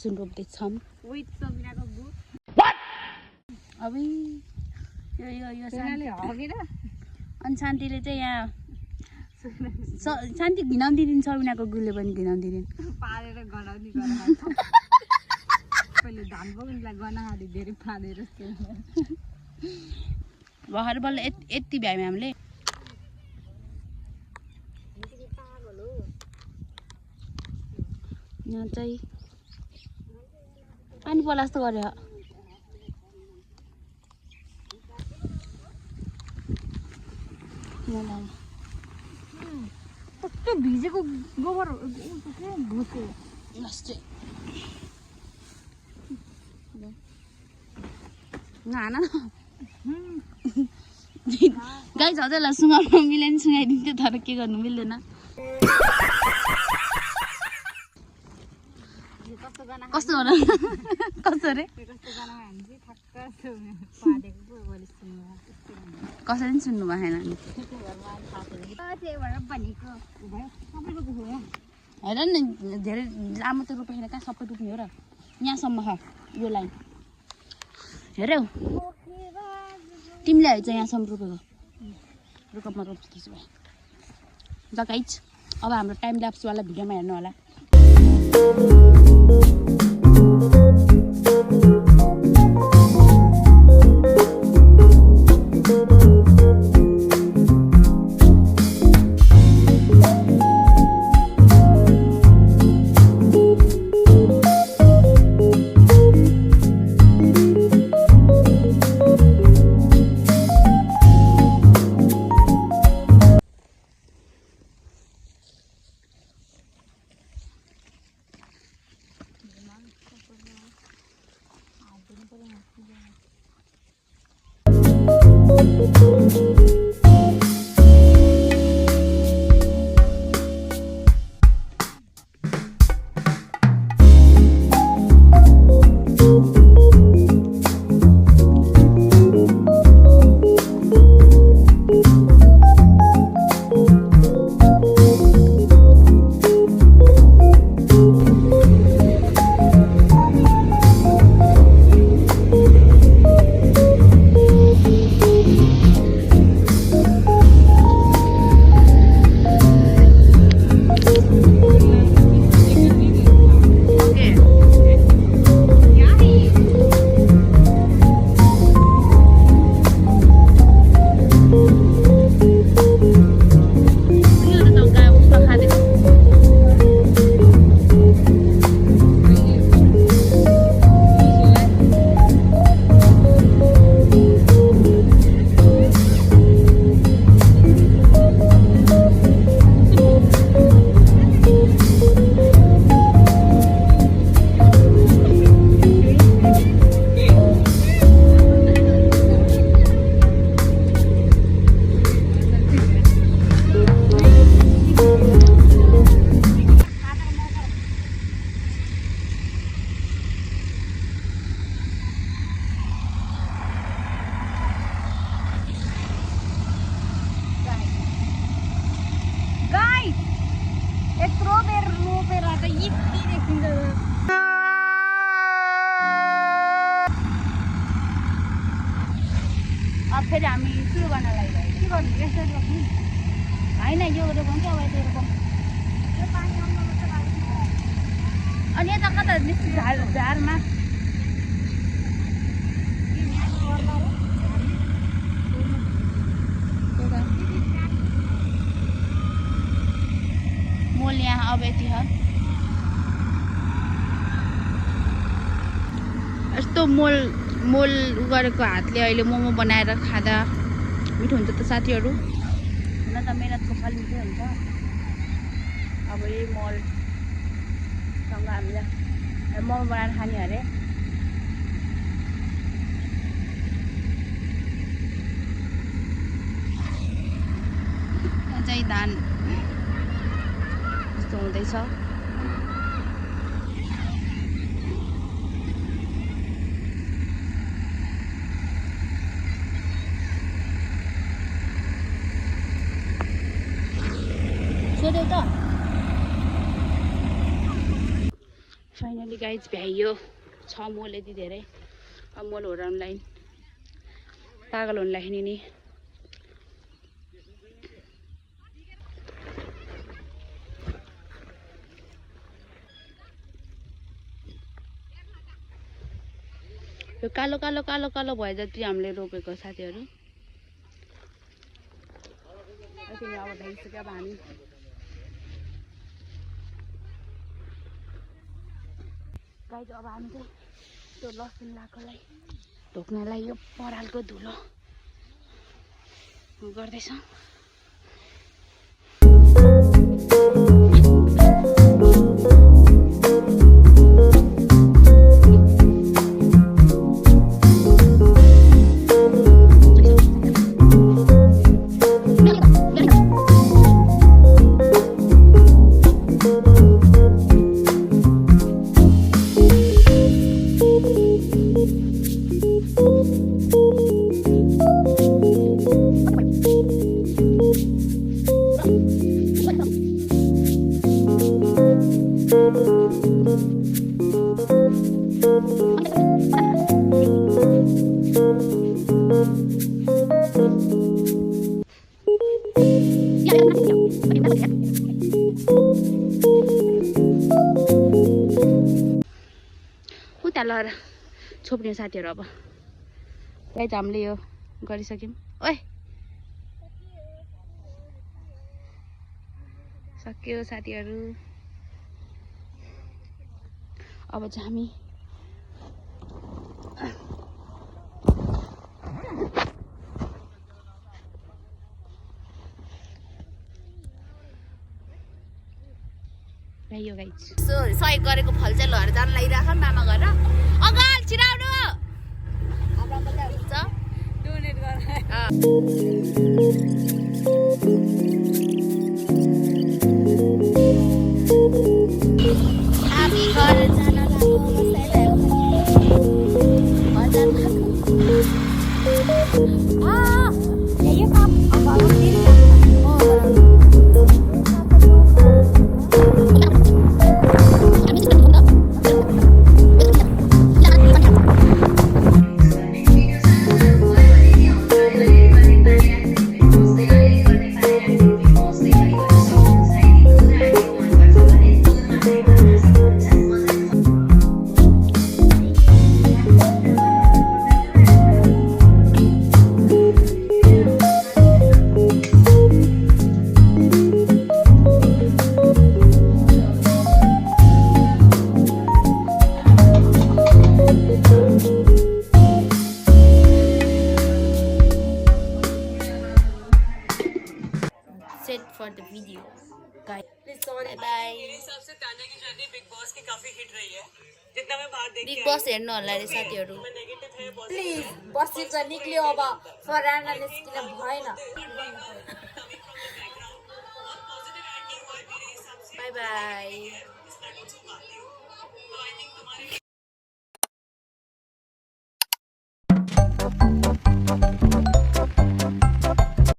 लसुन रोप्दैछौँ with सबिनाको boot अब यो सोनाले हगेर अनि शान्तिले चाहिँ यहाँ शान्ति घिनाउँदिदिन् सबिनाको गुले पनि घिनाउँदिदिन् पारेर गनाउने पहिले धान बगानलाई गनाहारी धेरै पारेर भर्खर बल्ल यति भ्यायौँ हामीले यहाँ चाहिँ पानी पर्ला जस्तो गऱ्यो कस्तो भिजेको गोबर भुस्यो नाना गाई झजलाई सुँगाउनु मिलेन सुँगाइदिन्थ्यो तर के गर्नु मिल्दैन कस्तो हो र कस्तो रे कसरी पनि सुन्नु भएन हेर न धेरै लामो त रोपेन कहाँ सबै रोप्ने हो र यहाँसम्म छ यो लाइन हेरौ तिमीले चाहिँ यहाँसम्म रोपेको रुकमा रोप्छु त्यसो भए ल गाइज अब हाम्रो टाइम ल्याप्सवाला भिडियोमा हेर्नु होला फेरि हामी सुरु गर्न लागिरहेको के गर्नु यसरी रोप्नु होइन यो रोपौँ कि अब यता रोपौँ अनि यता कता झारमा मोल यहाँ अब यति छ यस्तो मोल गरेको हातले अहिले मोमो बनाएर खाँदा मिठो हुन्छ त साथीहरू हुन त मेहनतको फल मिठो हुन्छ अब यही मलसँग हामीलाई मोमो बनाएर खाने अरे यहाँ चाहिँ धान यस्तो हुँदैछ फाइनली गाइज भ्याइयो छ मोल यति धेरै अब मोल होराउनुलाई पागल हुन लाग्ने नि यो कालो कालो कालो कालो भए जति हामीले रोपेको साथीहरू अब भइसक्यो अब हामी गाइज अब हामी चाहिँ त्यो लसुन लाएकोलाई ढोक्नलाई यो परालको धुलो गर्दैछौँ उता लएर छोप्ने साथीहरू अब गाइज हामीले यो गरिसक्यौँ ओए सक्यो साथीहरू अब चाहिँ हामी यो गाइज सो सहयोग गरेको फल चाहिँ लहर जान लागिराख मामा घर अगाल छिराउनु अब मात्रै हुन्छ डोनेट हामी घर जान यो काम for the video guys bye bye मेरे हिसाब से तान्या की जर्नी बिग बॉस की काफी हिट रही है जितना मैं बाहर देख बिग बॉस हेर्नु होला रे साथीहरु नेगेटिव है प्लिज बसेको निक्ल्यो अब फराना निस्किन भएन बाय बाय तो आई थिंक तुम्हारी